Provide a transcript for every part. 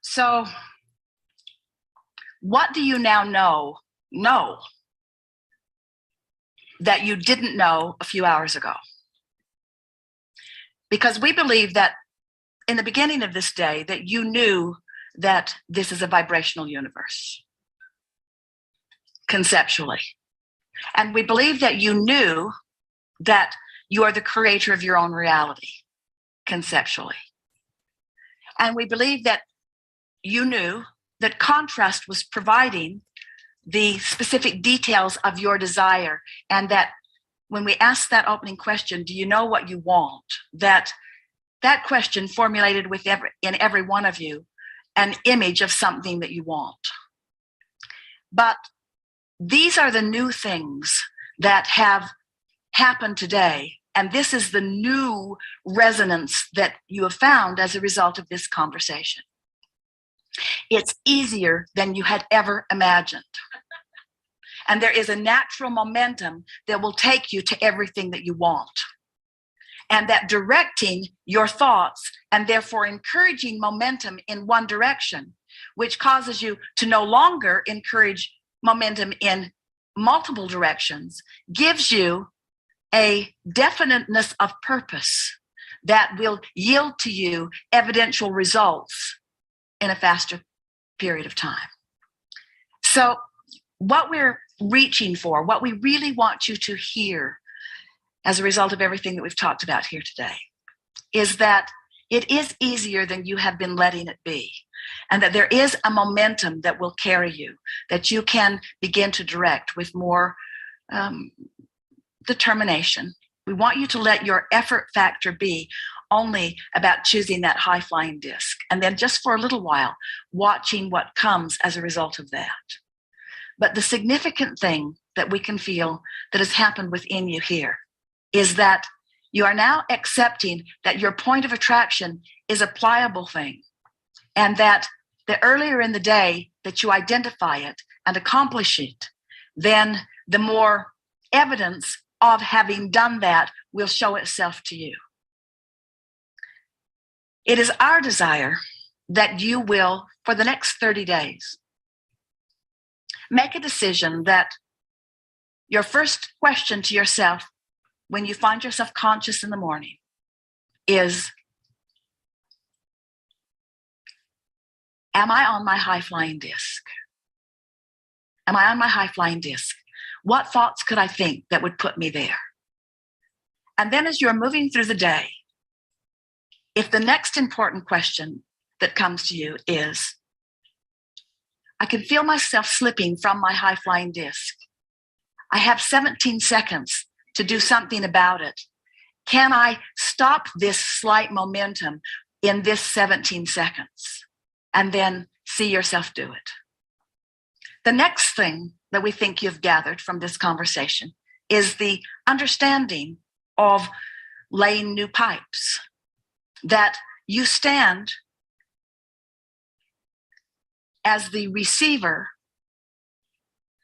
So, what do you now know that you didn't know a few hours ago? Because we believe that in the beginning of this day that you knew that this is a vibrational universe, conceptually. And we believe that you knew that you are the creator of your own reality, conceptually. And we believe that you knew that contrast was providing the specific details of your desire, and that when we ask that opening question, do you know what you want? That question formulated in every one of you an image of something that you want. But these are the new things that have happened today, and this is the new resonance that you have found as a result of this conversation. It's easier than you had ever imagined. And there is a natural momentum that will take you to everything that you want. And that directing your thoughts and therefore encouraging momentum in one direction, which causes you to no longer encourage momentum in multiple directions, gives you a definiteness of purpose that will yield to you evidential results in a faster period of time. So what we're reaching for, what we really want you to hear as a result of everything that we've talked about here today, is that it is easier than you have been letting it be, and that there is a momentum that will carry you, that you can begin to direct with more determination. We want you to let your effort factor be only about choosing that high-flying disc, and then just for a little while, watching what comes as a result of that. But the significant thing that we can feel that has happened within you here is that you are now accepting that your point of attraction is a pliable thing, and that the earlier in the day that you identify it and accomplish it, then the more evidence of having done that will show itself to you. It is our desire that you will, for the next 30 days, make a decision that your first question to yourself when you find yourself conscious in the morning is, am I on my high-flying disc? Am I on my high-flying disc? What thoughts could I think that would put me there? And then as you're moving through the day, if the next important question that comes to you is, I can feel myself slipping from my high-flying disc. I have 17 seconds to do something about it. Can I stop this slight momentum in this 17 seconds? And then see yourself do it. The next thing that we think you've gathered from this conversation is the understanding of laying new pipes, that you stand as the receiver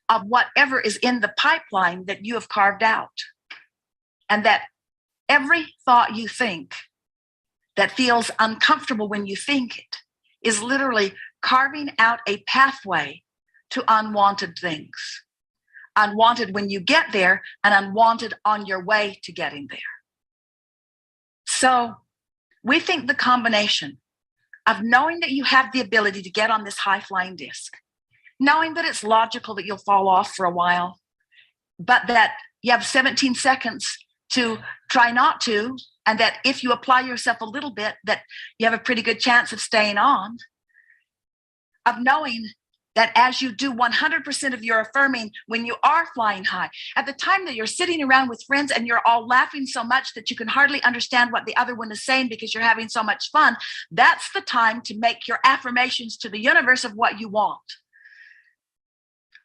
of whatever is in the pipeline that you have carved out, and that every thought you think that feels uncomfortable when you think it is literally carving out a pathway to unwanted things. Unwanted when you get there, and unwanted on your way to getting there. So we think the combination of knowing that you have the ability to get on this high-flying disc, knowing that it's logical that you'll fall off for a while, but that you have 17 seconds to try not to, and that if you apply yourself a little bit, that you have a pretty good chance of staying on, of knowing that as you do 100% of your affirming when you are flying high, at the time that you're sitting around with friends and you're all laughing so much that you can hardly understand what the other one is saying because you're having so much fun, that's the time to make your affirmations to the universe of what you want.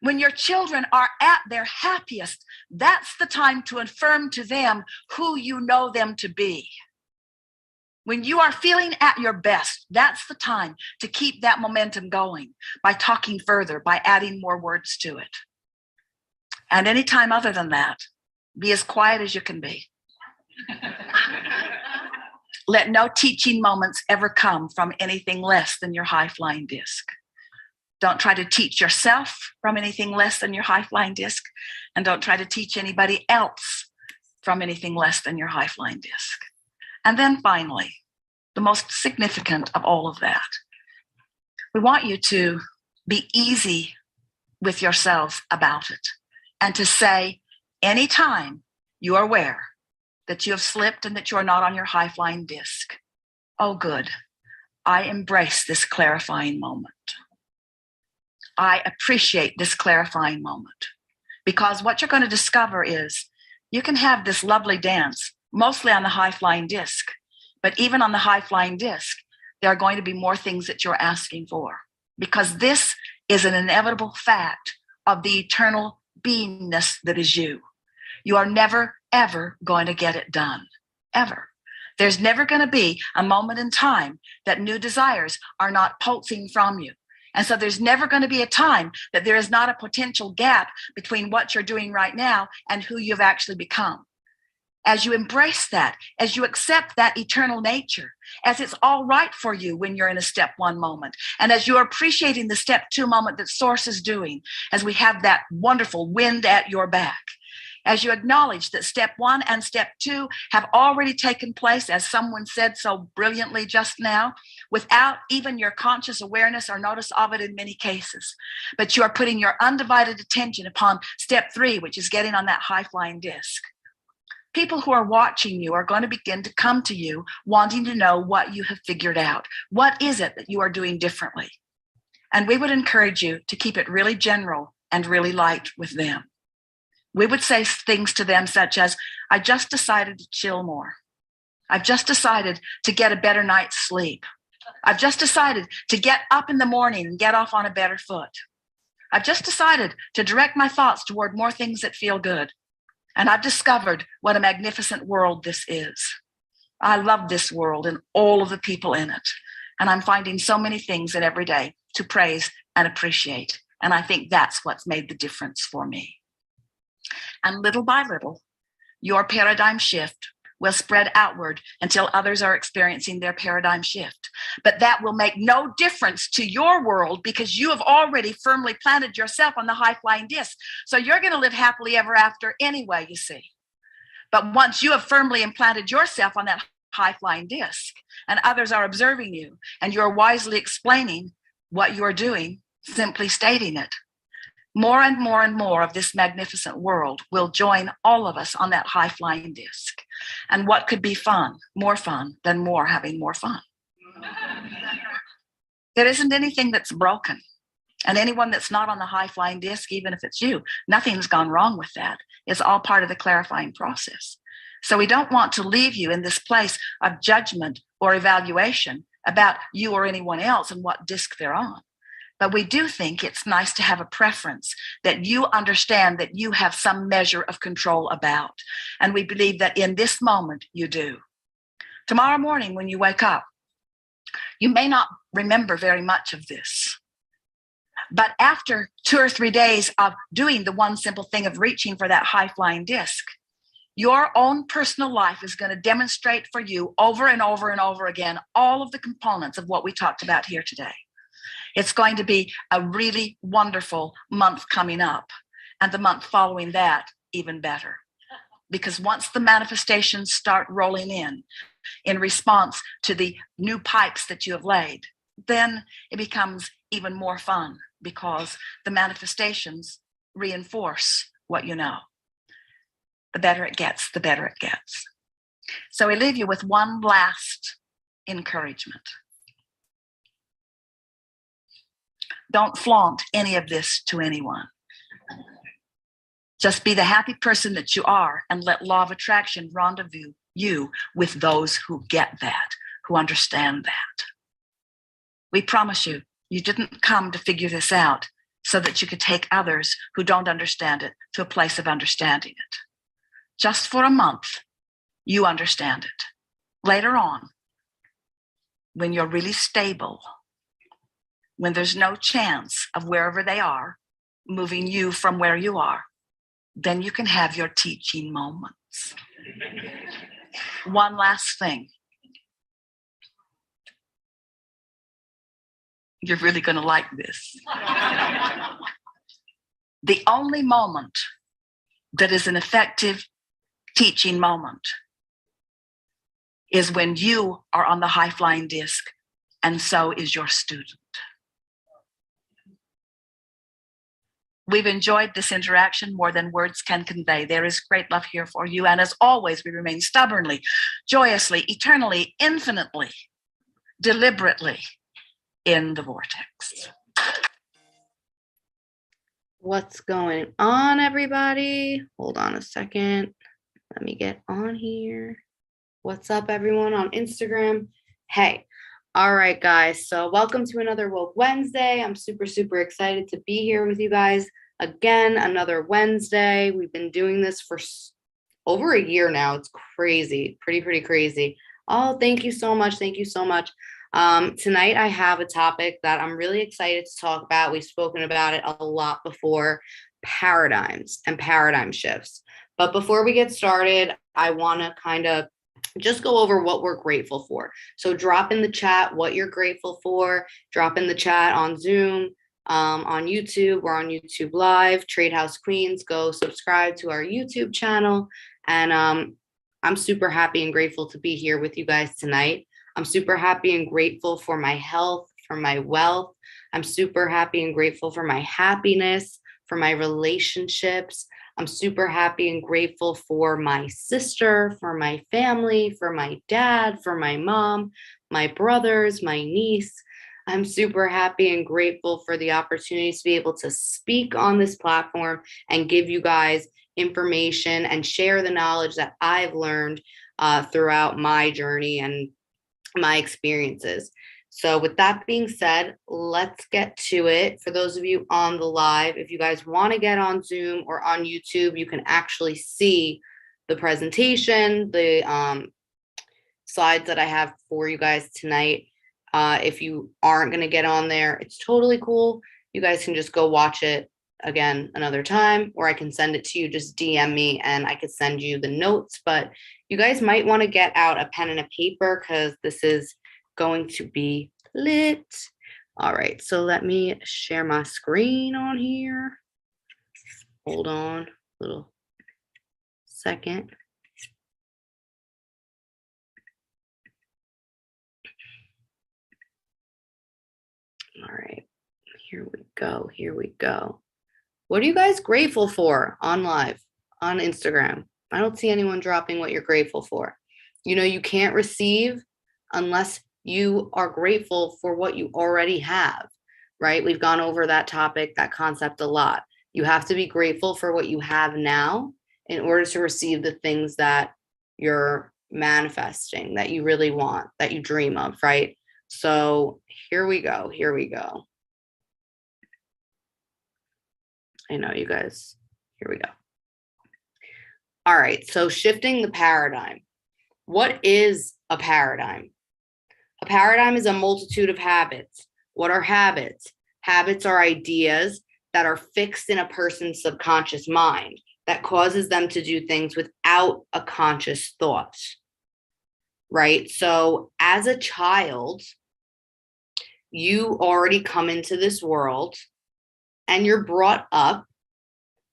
When your children are at their happiest, that's the time to affirm to them who you know them to be. When you are feeling at your best, that's the time to keep that momentum going by talking further, by adding more words to it. And any time other than that, be as quiet as you can be. let no teaching moments ever come from anything less than your high-flying disc. Don't try to teach yourself from anything less than your high-flying disc, and don't try to teach anybody else from anything less than your high-flying disc. And then finally, the most significant of all of that, we want you to be easy with yourselves about it and to say, anytime you are aware that you have slipped and that you are not on your high-flying disc, oh good, I embrace this clarifying moment. I appreciate this clarifying moment, because what you're going to discover is you can have this lovely dance, mostly on the high-flying disc, but even on the high-flying disc, there are going to be more things that you're asking for, because this is an inevitable fact of the eternal beingness that is you. You are never, ever going to get it done, ever. There's never going to be a moment in time that new desires are not pulsing from you. And so there's never going to be a time that there is not a potential gap between what you're doing right now and who you've actually become. As you embrace that, as you accept that eternal nature, as it's all right for you when you're in a step one moment, and as you're appreciating the step two moment that Source is doing, as we have that wonderful wind at your back, as you acknowledge that step one and step two have already taken place, as someone said so brilliantly just now, without even your conscious awareness or notice of it in many cases. But you are putting your undivided attention upon step three, which is getting on that high-flying disc. People who are watching you are going to begin to come to you wanting to know what you have figured out. What is it that you are doing differently? And we would encourage you to keep it really general and really light with them. We would say things to them such as, I just decided to chill more. I've just decided to get a better night's sleep. I've just decided to get up in the morning and get off on a better foot. I've just decided to direct my thoughts toward more things that feel good. And I've discovered what a magnificent world this is. I love this world and all of the people in it. And I'm finding so many things in every day to praise and appreciate. And I think that's what's made the difference for me. And little by little, your paradigm shift will spread outward until others are experiencing their paradigm shift. But that will make no difference to your world because you have already firmly planted yourself on the high-flying disc. So you're going to live happily ever after anyway, you see. But once you have firmly implanted yourself on that high-flying disc and others are observing you and you're wisely explaining what you're doing, simply stating it, more and more and more of this magnificent world will join all of us on that high-flying disc. And what could be fun, more fun than more having more fun? There isn't anything that's broken. And anyone that's not on the high-flying disc, even if it's you, nothing's gone wrong with that. It's all part of the clarifying process. So we don't want to leave you in this place of judgment or evaluation about you or anyone else and what disc they're on. But we do think it's nice to have a preference that you understand that you have some measure of control about. And we believe that in this moment, you do. Tomorrow morning, when you wake up, you may not remember very much of this. But after 2 or 3 days of doing the one simple thing of reaching for that high-flying disc, your own personal life is going to demonstrate for you over and over and over again all of the components of what we talked about here today. It's going to be a really wonderful month coming up, and the month following that, even better. Because once the manifestations start rolling in response to the new pipes that you have laid, then it becomes even more fun because the manifestations reinforce what you know. The better it gets, the better it gets. So we leave you with one last encouragement. Don't flaunt any of this to anyone. Just be the happy person that you are and let law of attraction rendezvous you with those who get that, who understand that. We promise you, you didn't come to figure this out so that you could take others who don't understand it to a place of understanding it. Just for a month, you understand it. Later on, when you're really stable, when there's no chance of wherever they are moving you from where you are, then you can have your teaching moments. One last thing. You're really going to like this. The only moment that is an effective teaching moment is when you are on the high flying disc, and so is your student. We've enjoyed this interaction more than words can convey. There is great love here for you. And as always, we remain stubbornly, joyously, eternally, infinitely, deliberately in the vortex. What's going on, everybody? Hold on a second. Let me get on here. What's up, everyone on Instagram? Hey. All right, guys. So welcome to another Woke Wednesday. I'm super, super excited to be here with you guys again. Another Wednesday. We've been doing this for over a year now. It's crazy. Pretty crazy. Oh, thank you so much. Thank you so much. Tonight, I have a topic that I'm really excited to talk about. We've spoken about it a lot before, paradigms and paradigm shifts. But before we get started, I want to kind of just go over what we're grateful for. So drop in the chat what you're grateful for. Drop in the chat on Zoom, on YouTube. We're on YouTube Live. Trade House Queens, go subscribe to our YouTube channel. And I'm super happy and grateful to be here with you guys tonight. I'm super happy and grateful for my health, for my wealth. I'm super happy and grateful for my happiness, for my relationships. I'm super happy and grateful for my sister, for my family, for my dad, for my mom, my brothers, my niece. I'm super happy and grateful for the opportunity to be able to speak on this platform and give you guys information and share the knowledge that I've learned throughout my journey and my experiences. So with that being said, let's get to it. For those of you on the live, if you guys want to get on Zoom or on YouTube, you can actually see the presentation, the slides that I have for you guys tonight. If you aren't going to get on there, it's totally cool. You guys can just go watch it again another time, or I can send it to you. Just DM me and I could send you the notes. But you guys might want to get out a pen and a paper because this is going to be lit. All right, so let me share my screen on here. Hold on a little second. All right, here we go. Here we go. What are you guys grateful for on live, on Instagram? I don't see anyone dropping what you're grateful for. You know, you can't receive unless you are grateful for what you already have, right? We've gone over that topic, that concept a lot. You have to be grateful for what you have now in order to receive the things that you're manifesting, that you really want, that you dream of, right? So here we go. Here we go. I know you guys. Here we go. All right. So shifting the paradigm. What is a paradigm? A paradigm is a multitude of habits. What are habits? Habits are ideas that are fixed in a person's subconscious mind that causes them to do things without a conscious thought, right? So as a child, you already come into this world and you're brought up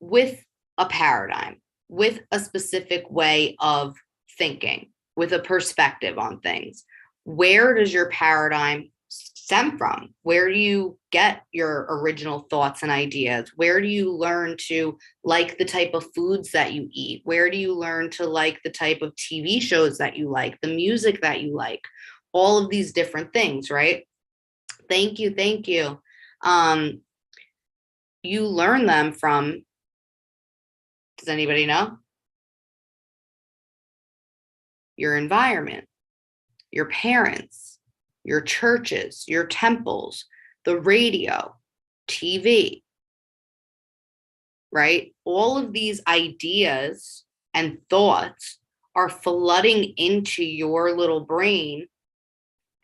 with a paradigm, with a specific way of thinking, with a perspective on things. Where does your paradigm stem from? Where do you get your original thoughts and ideas? Where do you learn to like the type of foods that you eat? Where do you learn to like the type of TV shows that you like, the music that you like, all of these different things, right? Thank you. Thank you. You learn them from, does anybody know? Your environment, your parents, your churches, your temples, the radio, TV, right? All of these ideas and thoughts are flooding into your little brain.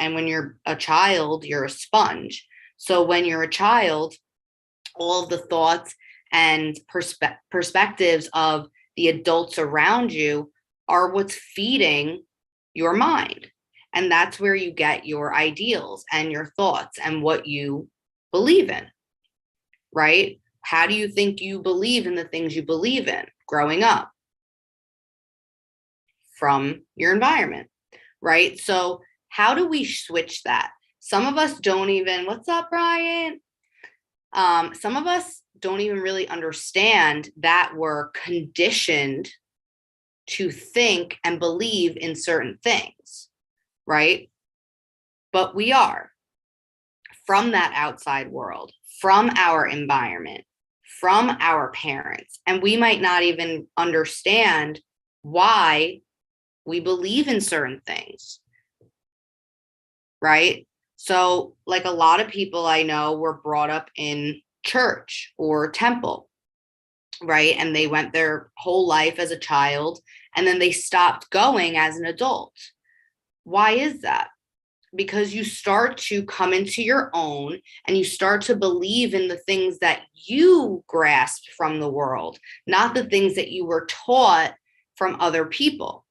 And when you're a child, you're a sponge. So when you're a child, all of the thoughts and perspectives of the adults around you are what's feeding your mind. And that's where you get your ideals and your thoughts and what you believe in, right? How do you think you believe in the things you believe in growing up? From your environment, right? So how do we switch that? Some of us don't even, what's up, Brian? Some of us don't even really understand that we're conditioned to think and believe in certain things, right? But we are, from that outside world, from our environment, from our parents. And we might not even understand why we believe in certain things, right? So, like a lot of people I know were brought up in church or temple, right? And they went their whole life as a child and then they stopped going as an adult. Why is that? Because you start to come into your own and you start to believe in the things that you grasped from the world, not the things that you were taught from other people.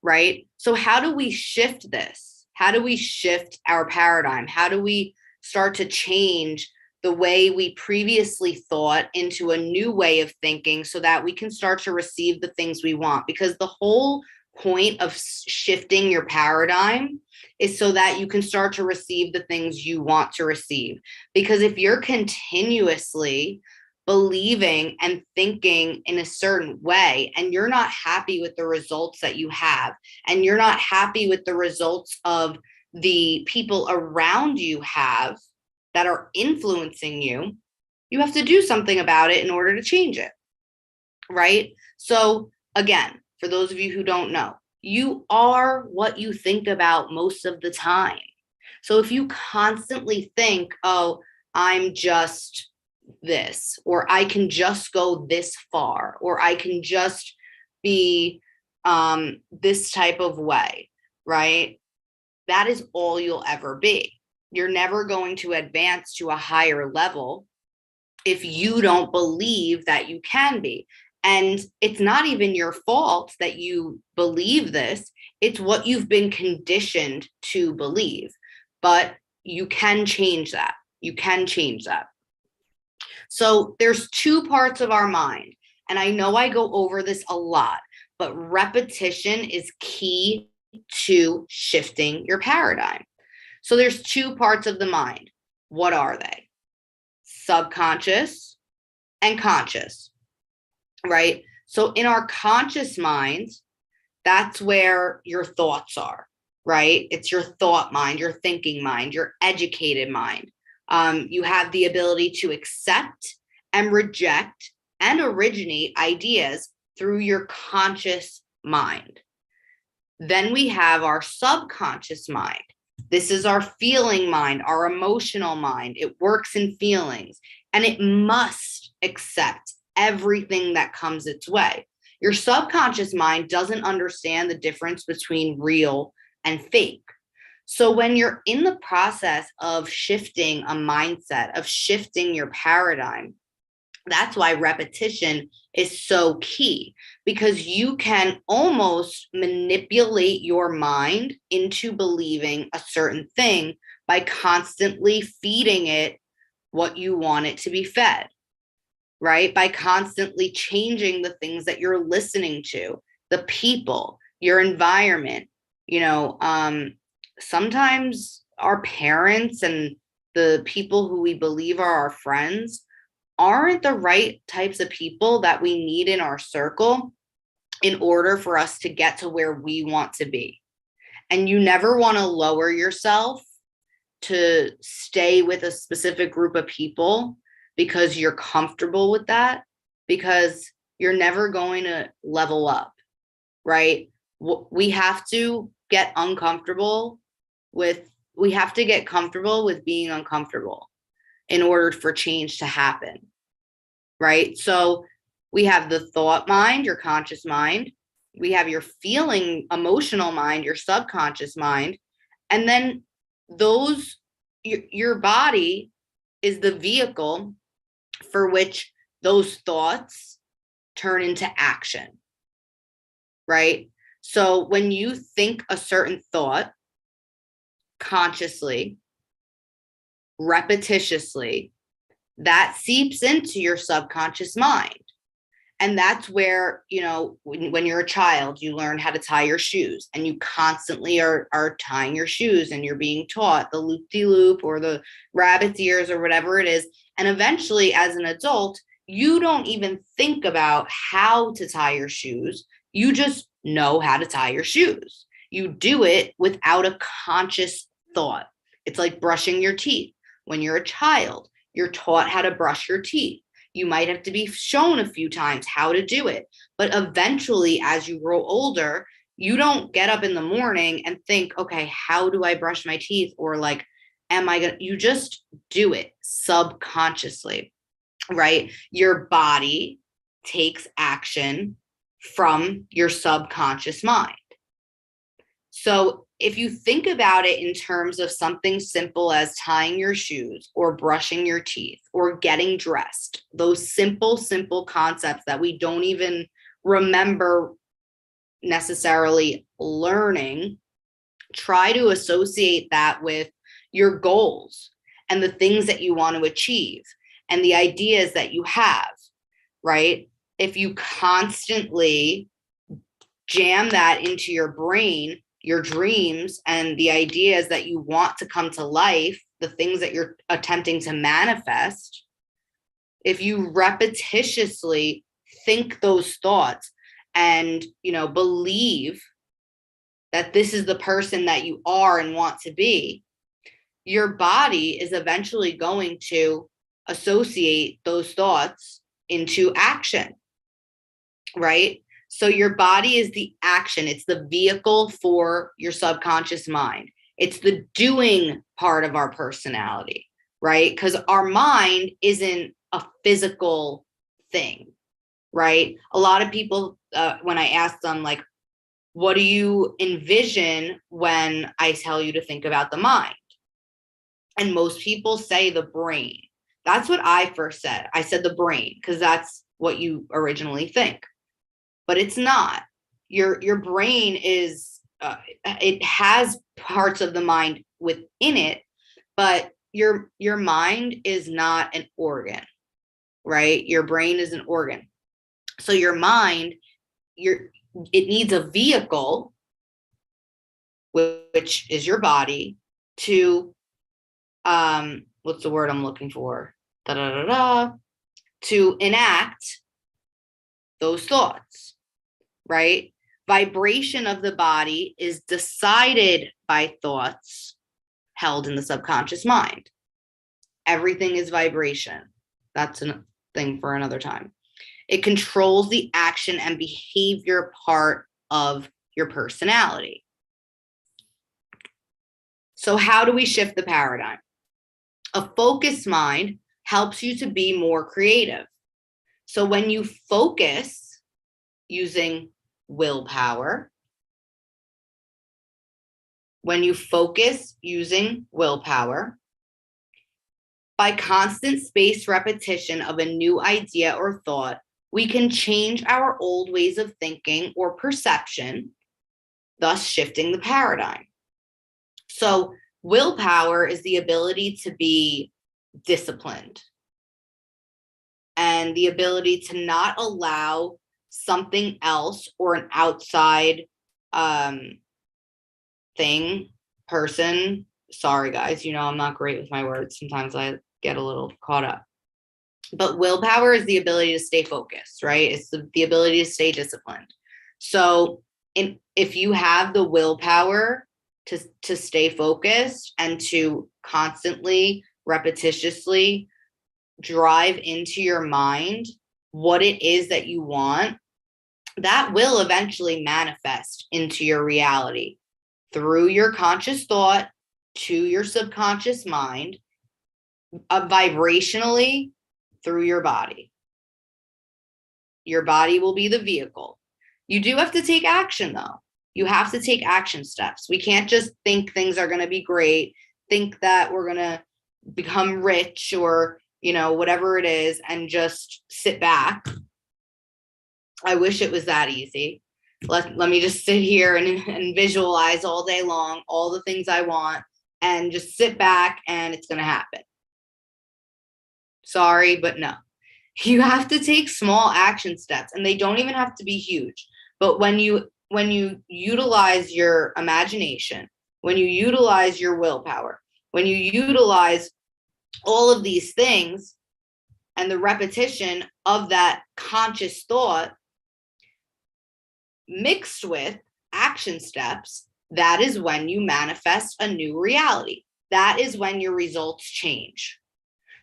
Right? So how do we shift this? How do we shift our paradigm? How do we start to change the way we previously thought into a new way of thinking so that we can start to receive the things we want? Because the whole point of shifting your paradigm is so that you can start to receive the things you want to receive. Because if you're continuously believing and thinking in a certain way, and you're not happy with the results that you have, and you're not happy with the results of the people around you have that are influencing you, you have to do something about it in order to change it, right? So again, for those of you who don't know, you are what you think about most of the time. So if you constantly think, oh, I'm just this, or I can just go this far, or I can just be this type of way, right? That is all you'll ever be. You're never going to advance to a higher level if you don't believe that you can be. And it's not even your fault that you believe this. It's what you've been conditioned to believe. But you can change that. You can change that. So there's two parts of our mind. And I know I go over this a lot, but repetition is key to shifting your paradigm. So there's two parts of the mind. What are they? Subconscious and conscious, right? So in our conscious mind, that's where your thoughts are, right? It's your thought mind, your thinking mind, your educated mind. You have the ability to accept and reject and originate ideas through your conscious mind. Then we have our subconscious mind. This is our feeling mind, our emotional mind. It works in feelings, and it must accept everything that comes its way. Your subconscious mind doesn't understand the difference between real and fake. So when you're in the process of shifting a mindset, of shifting your paradigm, that's why repetition is so key, because you can almost manipulate your mind into believing a certain thing by constantly feeding it what you want it to be fed, right? By constantly changing the things that you're listening to, the people, your environment. Sometimes our parents and the people who we believe are our friends aren't the right types of people that we need in our circle in order for us to get to where we want to be. And you never want to lower yourself to stay with a specific group of people because you're comfortable with that, because you're never going to level up, right? We have to get comfortable with being uncomfortable in order for change to happen, right? So we have the thought mind, your conscious mind. We have your feeling, emotional mind, your subconscious mind. And then your body is the vehicle for which those thoughts turn into action, right? So when you think a certain thought consciously, repetitiously, that seeps into your subconscious mind. And that's where, when you're a child, you learn how to tie your shoes, and you constantly are tying your shoes, and you're being taught the loop-de-loop or the rabbit's ears or whatever it is. And eventually, as an adult, you don't even think about how to tie your shoes. You just know how to tie your shoes. You do it without a conscious thought. It's like brushing your teeth. When you're a child, you're taught how to brush your teeth. You might have to be shown a few times how to do it. But eventually, as you grow older, you don't get up in the morning and think, okay, how do I brush my teeth? Or like, you just do it subconsciously, right? Your body takes action from your subconscious mind. So if you think about it in terms of something simple as tying your shoes or brushing your teeth or getting dressed, those simple concepts that we don't even remember necessarily learning, try to associate that with your goals and the things that you want to achieve and the ideas that you have, right? If you constantly jam that into your brain, your dreams and the ideas that you want to come to life, the things that you're attempting to manifest, if you repetitiously think those thoughts and, believe that this is the person that you are and want to be, your body is eventually going to associate those thoughts into action, right? So your body is the action. It's the vehicle for your subconscious mind. It's the doing part of our personality, right? Because our mind isn't a physical thing, right? A lot of people, when I ask them, like, what do you envision when I tell you to think about the mind? And most people say the brain. That's what I first said. I said the brain, because that's what you originally think. But it's not. Your brain is, it has parts of the mind within it, but your mind is not an organ, right? Your brain is an organ. So your mind, it needs a vehicle, which is your body, to, what's the word I'm looking for? To enact those thoughts. Right? Vibration of the body is decided by thoughts held in the subconscious mind. Everything is vibration. That's a thing for another time. It controls the action and behavior part of your personality. So how do we shift the paradigm? A focused mind helps you to be more creative. So when you focus using willpower, by constant spaced repetition of a new idea or thought, we can change our old ways of thinking or perception, thus shifting the paradigm. So willpower is the ability to be disciplined and the ability to not allow something else or an outside person. Sorry, guys, I'm not great with my words. Sometimes I get a little caught up. But willpower is the ability to stay focused, right? It's the ability to stay disciplined. So if you have the willpower to stay focused and to constantly, repetitiously drive into your mind what it is that you want, that will eventually manifest into your reality through your conscious thought to your subconscious mind, vibrationally through your body. Your body will be the vehicle. You do have to take action, though. You have to take action steps. We can't just think things are going to be great, think that we're going to become rich or, whatever it is, and just sit back. I wish it was that easy. let me just sit here and visualize all day long, all the things I want, and just sit back and it's going to happen. Sorry, but no. You have to take small action steps, and they don't even have to be huge. But when you utilize your imagination, when you utilize your willpower, when you utilize all of these things and the repetition of that conscious thought mixed with action steps, that is when you manifest a new reality. That is when your results change.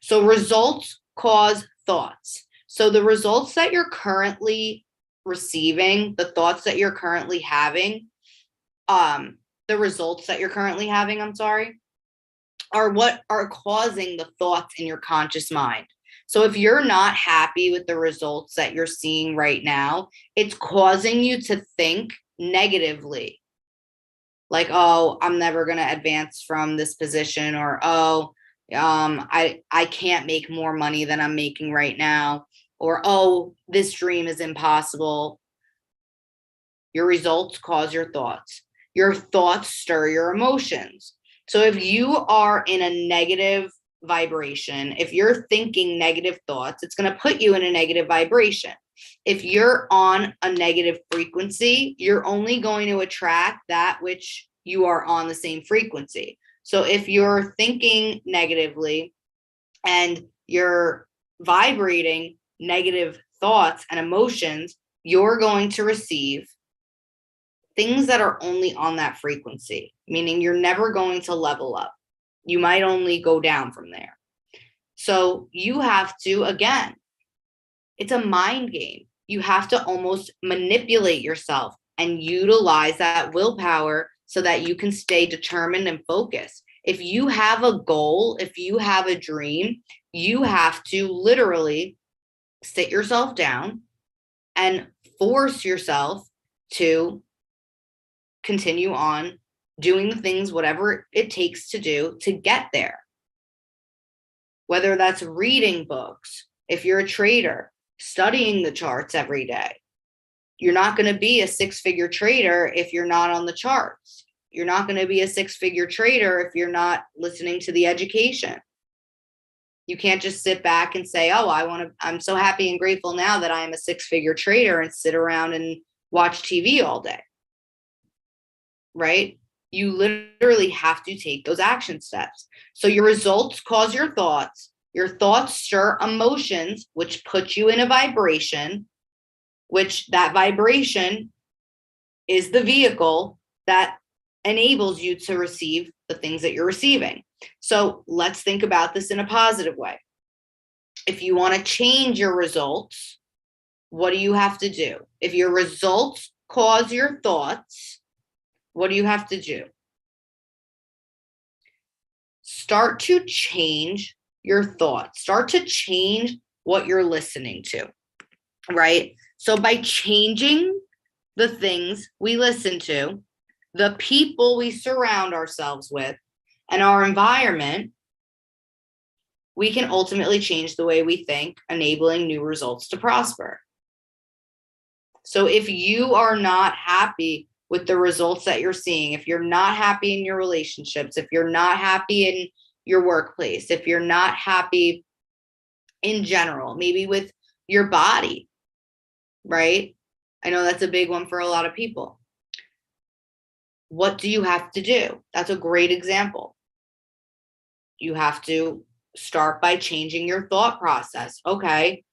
So results cause thoughts. So the results that you're currently receiving, the thoughts that you're currently having, the results that you're currently having, are what are causing the thoughts in your conscious mind. So if you're not happy with the results that you're seeing right now, it's causing you to think negatively. Like, oh, I'm never going to advance from this position, or, oh, I can't make more money than I'm making right now, or, oh, this dream is impossible. Your results cause your thoughts. Your thoughts stir your emotions. So if you are in a negative vibration, if you're thinking negative thoughts, it's going to put you in a negative vibration. If you're on a negative frequency, you're only going to attract that which you are on the same frequency. So if you're thinking negatively and you're vibrating negative thoughts and emotions, you're going to receive things that are only on that frequency, meaning you're never going to level up. You might only go down from there. So you have to, again, it's a mind game. You have to almost manipulate yourself and utilize that willpower so that you can stay determined and focused. If you have a goal, if you have a dream, you have to literally sit yourself down and force yourself to continue on doing the things, whatever it takes to do to get there. Whether that's reading books, if you're a trader, studying the charts every day. You're not going to be a six-figure trader if you're not on the charts. You're not going to be a six-figure trader if you're not listening to the education. You can't just sit back and say, oh, I'm so happy and grateful now that I am a six-figure trader, and sit around and watch TV all day. Right? You literally have to take those action steps. So your results cause your thoughts. Your thoughts stir emotions, which put you in a vibration, which that vibration is the vehicle that enables you to receive the things that you're receiving. So let's think about this in a positive way. If you want to change your results, what do you have to do? If your results cause your thoughts, what do you have to do? Start to change your thoughts. Start to change what you're listening to, right? So by changing the things we listen to, the people we surround ourselves with, and our environment, we can ultimately change the way we think, enabling new results to prosper. So if you are not happy with the results that you're seeing, if you're not happy in your relationships, if you're not happy in your workplace, if you're not happy in general, maybe with your body, right? I know that's a big one for a lot of people. What do you have to do? That's a great example. You have to start by changing your thought process. Okay,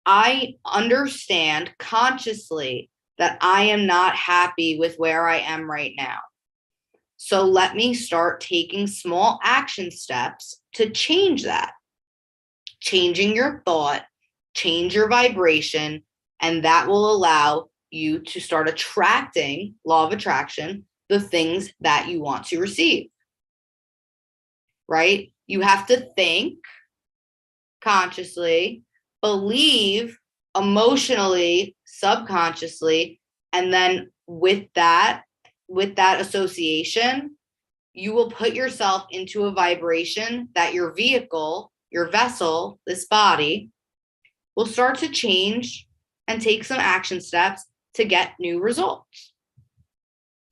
I understand consciously that I am not happy with where I am right now. So let me start taking small action steps to change that. Changing your thought, change your vibration, and that will allow you to start attracting, law of attraction, the things that you want to receive. Right? You have to think consciously, believe emotionally, subconsciously, and then with that association, you will put yourself into a vibration that your vehicle, your vessel, this body, will start to change and take some action steps to get new results,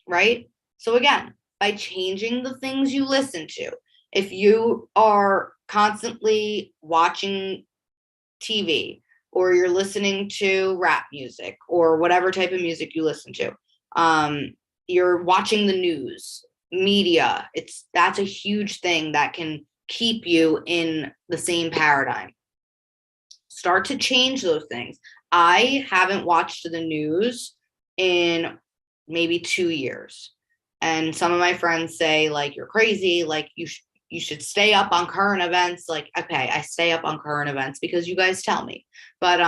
right? So again, by changing the things you listen to, if you are constantly watching TV or you're listening to rap music or whatever type of music you listen to, you're watching the news, media, that's a huge thing that can keep you in the same paradigm. Start to change those things. I haven't watched the news in maybe 2 years. And some of my friends say, like, you're crazy, like you should stay up on current events. Like, okay, I stay up on current events because you guys tell me. But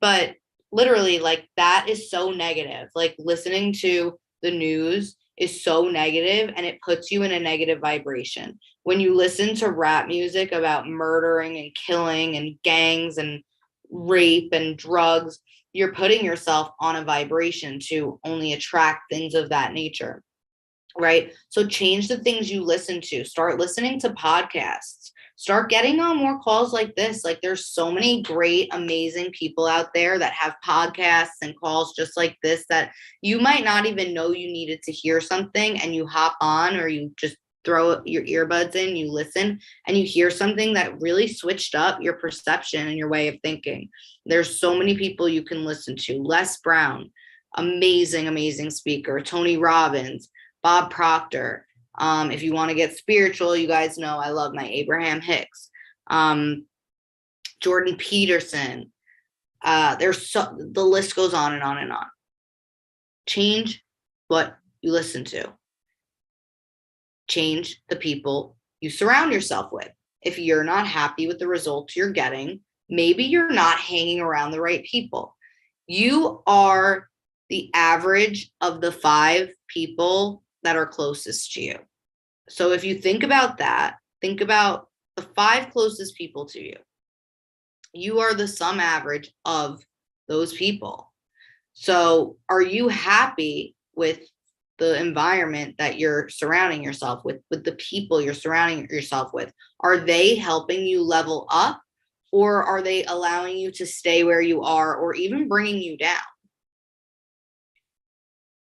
but literally, like, that is so negative. Like, listening to the news is so negative and it puts you in a negative vibration. When you listen to rap music about murdering and killing and gangs and rape and drugs, you're putting yourself on a vibration to only attract things of that nature, right? So change the things you listen to. Start listening to podcasts. Start getting on more calls like this. Like, there's so many great, amazing people out there that have podcasts and calls just like this that you might not even know you needed to hear something, and you hop on, or you just throw your earbuds in, you listen, and you hear something that really switched up your perception and your way of thinking. There's so many people you can listen to. Les Brown, amazing, amazing speaker. Tony Robbins, Bob Proctor. If you want to get spiritual, you guys know I love my Abraham Hicks. Jordan Peterson. The list goes on and on and on. Change what you listen to. Change the people you surround yourself with. If you're not happy with the results you're getting, maybe you're not hanging around the right people. You are the average of the 5 people that are closest to you. So if you think about that, think about the 5 closest people to you. You are the sum average of those people. So are you happy with the environment that you're surrounding yourself with the people you're surrounding yourself with? Are they helping you level up, or are they allowing you to stay where you are, or even bringing you down?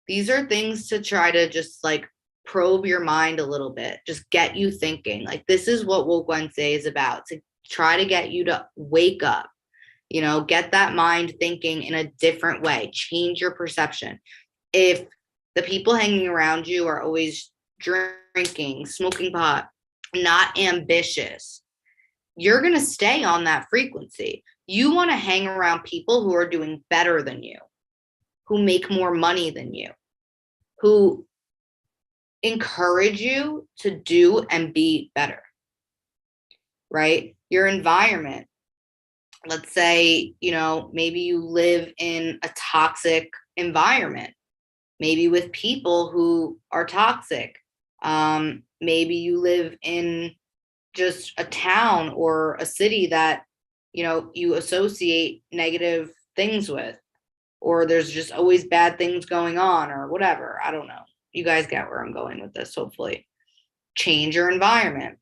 These are things to try to just like probe your mind a little bit, just get you thinking. Like, this is what Woke Wednesday is about, to try to get you to wake up, get that mind thinking in a different way, change your perception. If the people hanging around you are always drinking, smoking pot, not ambitious, you're going to stay on that frequency. You want to hang around people who are doing better than you, who make more money than you, who encourage you to do and be better, right? Your environment. Let's say, maybe you live in a toxic environment, maybe with people who are toxic. Maybe you live in just a town or a city that, you associate negative things with, or there's just always bad things going on, or whatever. I don't know. You guys get where I'm going with this, hopefully. Change your environment,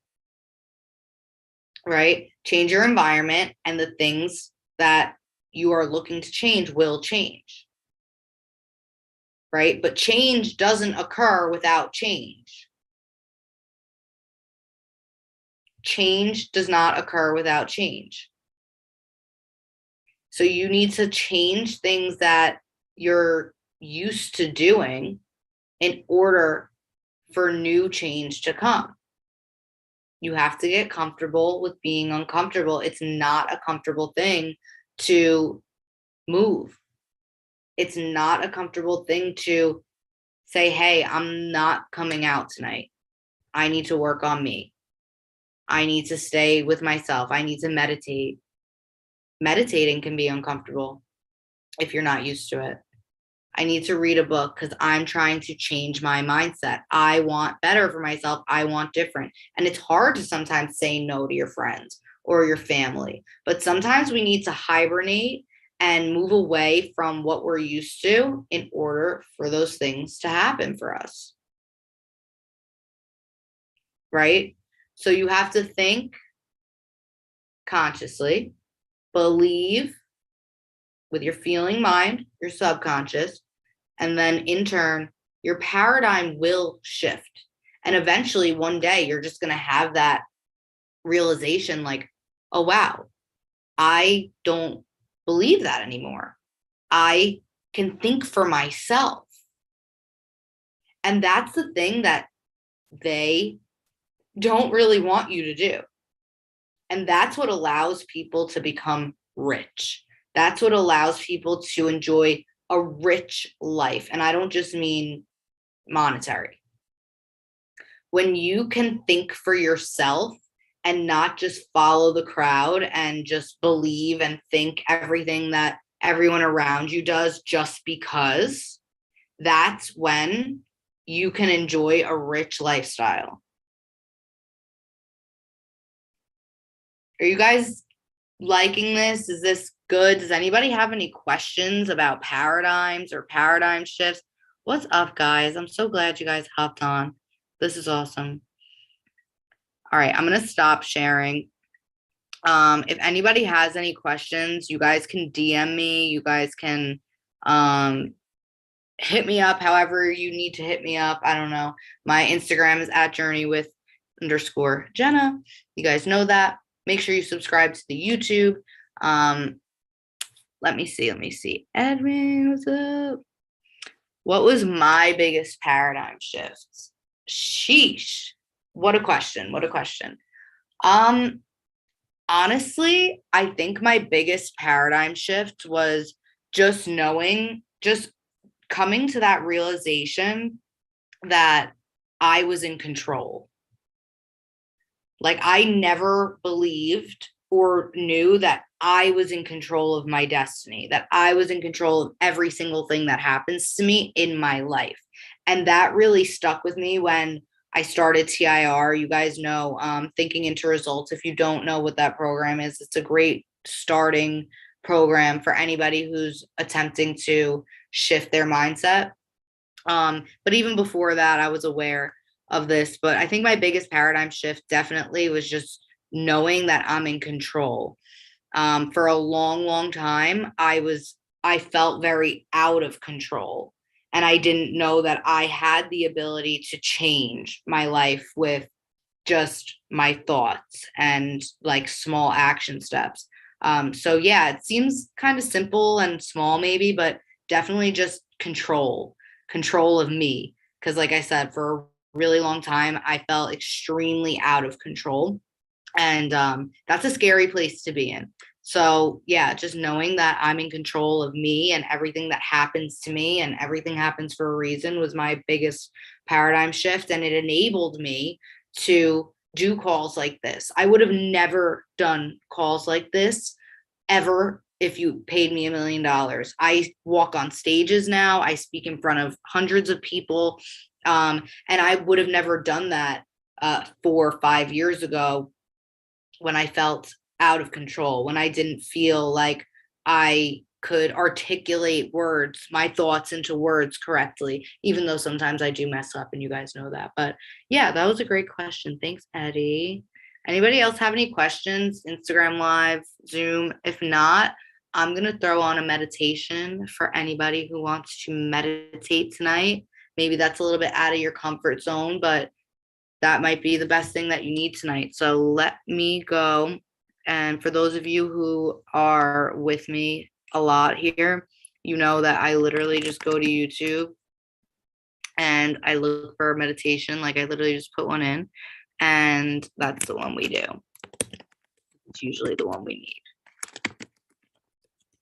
right? Change your environment, and the things that you are looking to change will change, right? But change doesn't occur without change. Change does not occur without change. So you need to change things that you're used to doing in order for new change to come. You have to get comfortable with being uncomfortable. It's not a comfortable thing to move. It's not a comfortable thing to say, hey, I'm not coming out tonight. I need to work on me. I need to stay with myself. I need to meditate. Meditating can be uncomfortable if you're not used to it. I need to read a book because I'm trying to change my mindset. I want better for myself. I want different. And it's hard to sometimes say no to your friends or your family. But sometimes we need to hibernate and move away from what we're used to in order for those things to happen for us. Right? So you have to think consciously, believe with your feeling mind, your subconscious, and then in turn, your paradigm will shift. And eventually, one day, you're just going to have that realization like, oh, wow, I don't believe that anymore. I can think for myself. And that's the thing that they don't really want you to do. And that's what allows people to become rich. That's what allows people to enjoy a rich life. And I don't just mean monetary. When you can think for yourself and not just follow the crowd and just believe and think everything that everyone around you does just because, that's when you can enjoy a rich lifestyle. Are you guys liking this? Is this good? Does anybody have any questions about paradigms or paradigm shifts? What's up, guys? I'm so glad you guys hopped on. This is awesome. All right, I'm going to stop sharing. If anybody has any questions, you guys can DM me. You guys can hit me up however you need to hit me up. I don't know. My Instagram is @journeywith_Jenna. You guys know that. Make sure you subscribe to the YouTube. Let me see. Edwin, what's up? What was my biggest paradigm shift? Sheesh. What a question. Honestly, I think my biggest paradigm shift was just coming to that realization that I was in control. Like, I never believed or knew that I was in control of my destiny, that I was in control of every single thing that happens to me in my life. And that really stuck with me when I started TIR. You guys know, Thinking into Results. If you don't know what that program is, it's a great starting program for anybody who's attempting to shift their mindset. But even before that, I was aware of this. But I think my biggest paradigm shift definitely was just knowing that I'm in control. For a long time, I felt very out of control. And I didn't know that I had the ability to change my life with just my thoughts and like small action steps. So yeah, it seems kind of simple and small maybe, but definitely just control of me. Because like I said, for a really long time, I felt extremely out of control. And that's a scary place to be in. So yeah, just knowing that I'm in control of me and everything that happens to me and everything happens for a reason was my biggest paradigm shift. And it enabled me to do calls like this. I would have never done calls like this ever if you paid me $1 million. I walk on stages now. I speak in front of hundreds of people. And I would have never done that 4 or 5 years ago when I felt out of control, when I didn't feel like I could articulate my thoughts into words correctly, even though sometimes I do mess up and you guys know that. But yeah, that was a great question. Thanks, Eddie. Anybody else have any questions? Instagram Live, Zoom? If not, I'm going to throw on a meditation for anybody who wants to meditate tonight. Maybe that's a little bit out of your comfort zone, but that might be the best thing that you need tonight. So let me go. And for those of you who are with me a lot here, you know that I literally just go to YouTube and I look for meditation. Like, I literally just put one in, and that's the one we do. It's usually the one we need.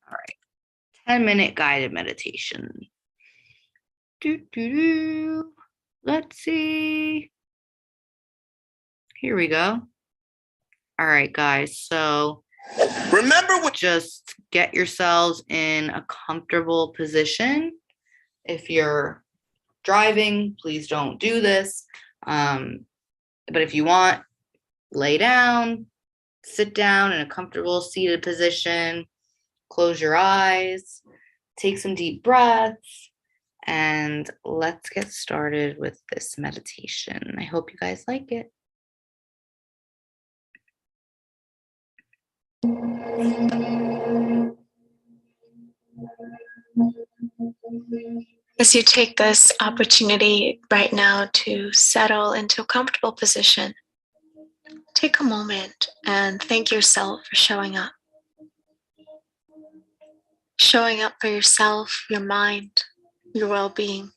All right. 10-minute guided meditation. Let's see. Here we go. All right, guys. So remember what, just get yourselves in a comfortable position. If you're driving, please don't do this. But if you want, lay down, sit down in a comfortable seated position, close your eyes, take some deep breaths, and let's get started with this meditation. I hope you guys like it. As you take this opportunity right now to settle into a comfortable position, take a moment and thank yourself for showing up. Showing up for yourself, your mind, your well-being.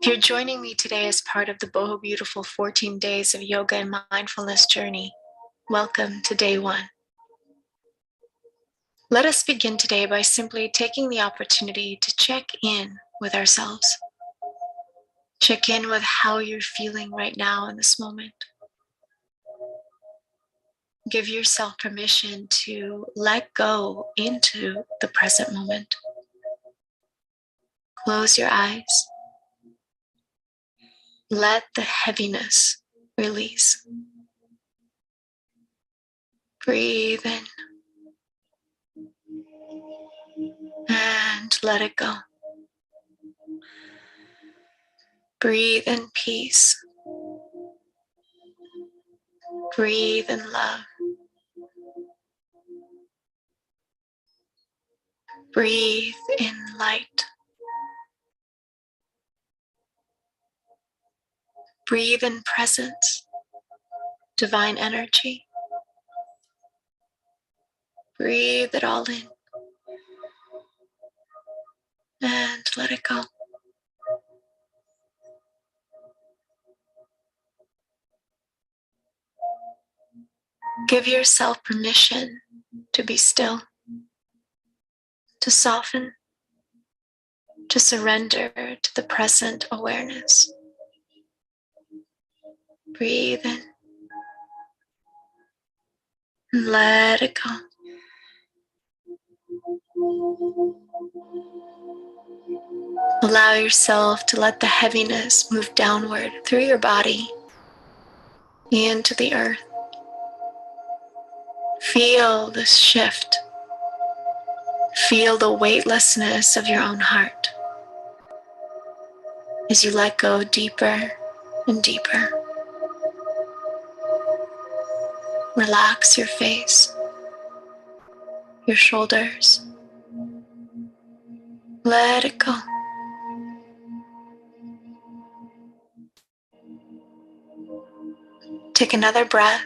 If you're joining me today as part of the Boho Beautiful 14 Days of Yoga and Mindfulness journey, welcome to day one. Let us begin today by simply taking the opportunity to check in with ourselves. Check in with how you're feeling right now in this moment. Give yourself permission to let go into the present moment. Close your eyes. Let the heaviness release. Breathe in and let it go. Breathe in peace. Breathe in love. Breathe in light. Breathe in presence, divine energy. Breathe it all in and let it go. Give yourself permission to be still, to soften, to surrender to the present awareness. Breathe in and let it go. Allow yourself to let the heaviness move downward through your body into the earth. Feel this shift. Feel the weightlessness of your own heart as you let go deeper and deeper. Relax your face, your shoulders. Let it go. Take another breath.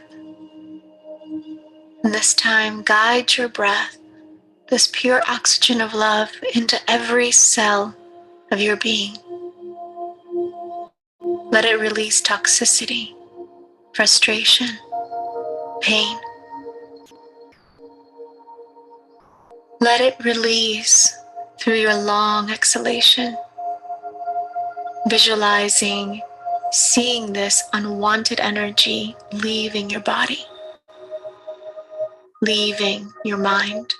And this time, guide your breath, this pure oxygen of love, into every cell of your being. Let it release toxicity, frustration, pain. Let it release through your long exhalation, visualizing, seeing this unwanted energy leaving your body, leaving your mind,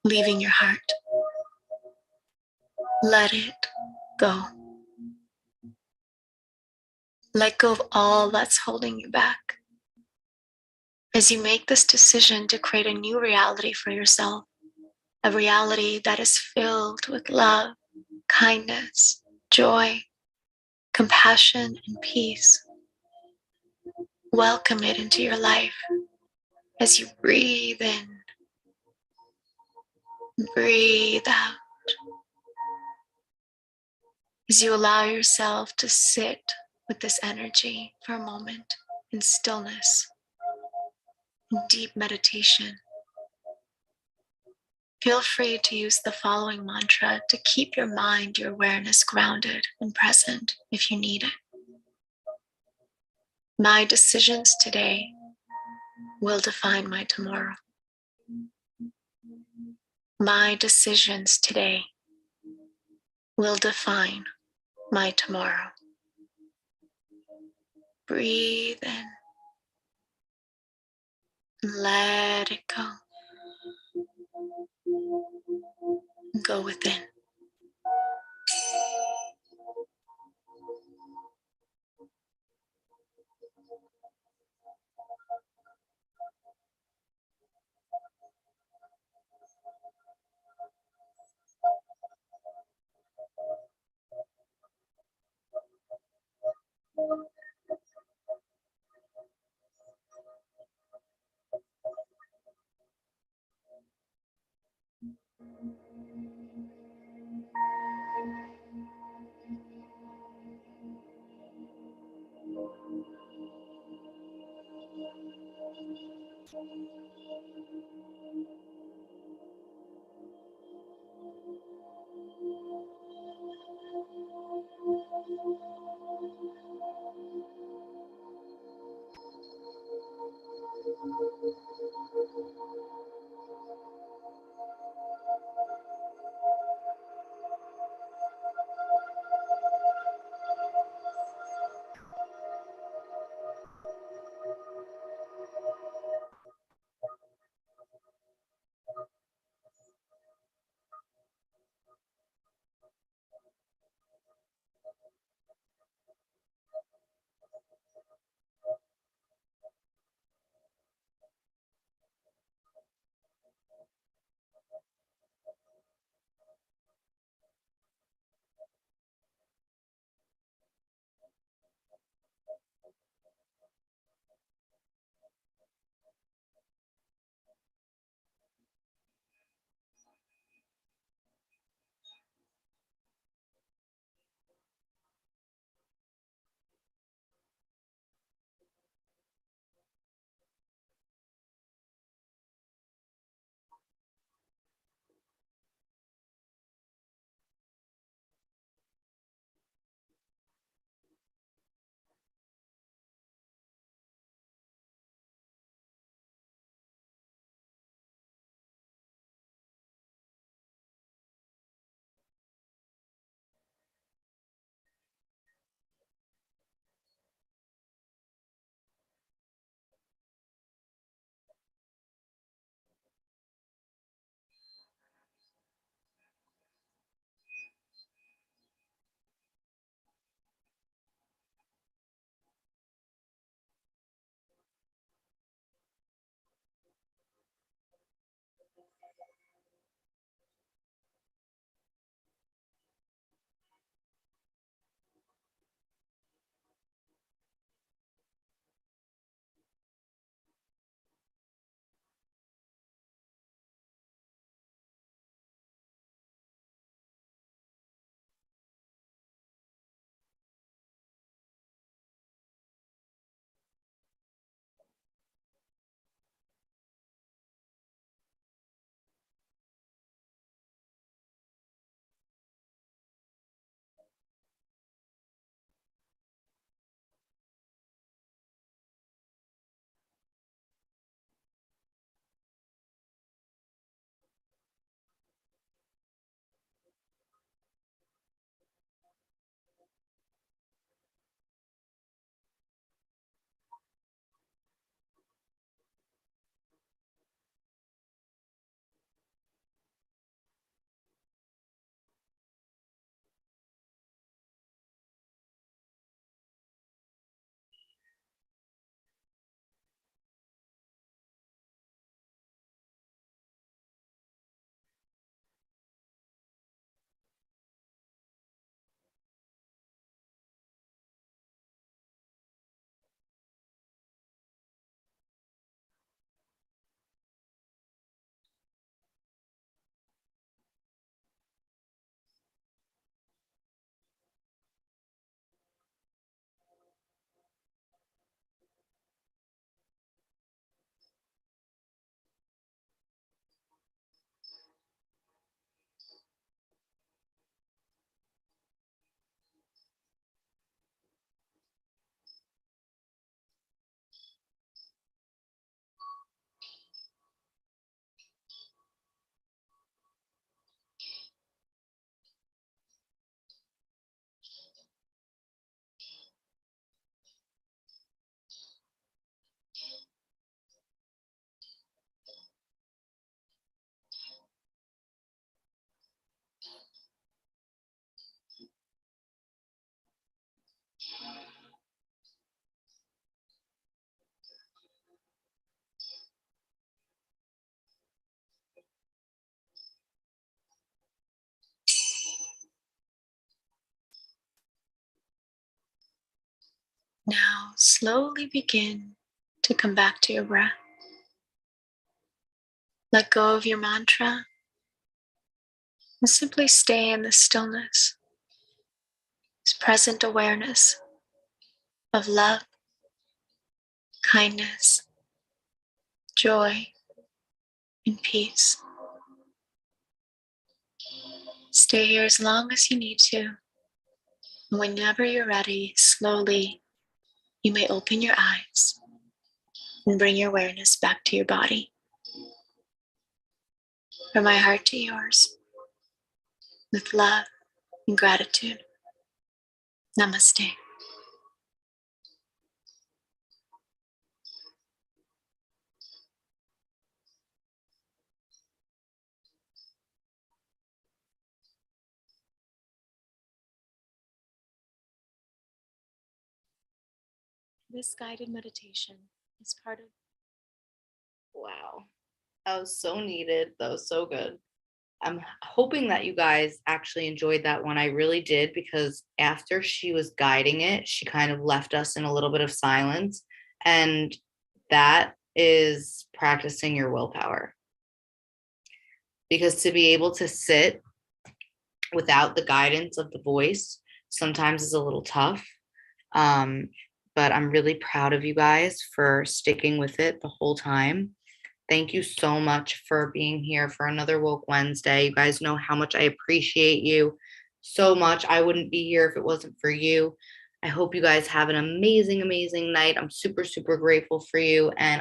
leaving your heart. Let it go. Let go of all that's holding you back. As you make this decision to create a new reality for yourself, a reality that is filled with love, kindness, joy, compassion, and peace, welcome it into your life as you breathe in, breathe out, as you allow yourself to sit with this energy for a moment in stillness, in deep meditation. Feel free to use the following mantra to keep your mind, your awareness grounded and present if you need it. My decisions today will define my tomorrow. My decisions today will define my tomorrow. Breathe in and let it go. Go within. slowly begin to come back to your breath. Let go of your mantra and simply stay in the stillness, this present awareness of love, kindness, joy, and peace. Stay here as long as you need to. And whenever you're ready, slowly, you may open your eyes and bring your awareness back to your body. From my heart to yours, with love and gratitude. Namaste. This guided meditation is part of. Wow. That was so needed. That was so good. I'm hoping that you guys actually enjoyed that one. I really did, because after she was guiding it, she kind of left us in a little bit of silence. And that is practicing your willpower. Because to be able to sit without the guidance of the voice sometimes is a little tough. But I'm really proud of you guys for sticking with it the whole time. Thank you so much for being here for another Woke Wednesday. You guys know how much I appreciate you so much. I wouldn't be here if it wasn't for you. I hope you guys have an amazing, amazing night. I'm super, super grateful for you. And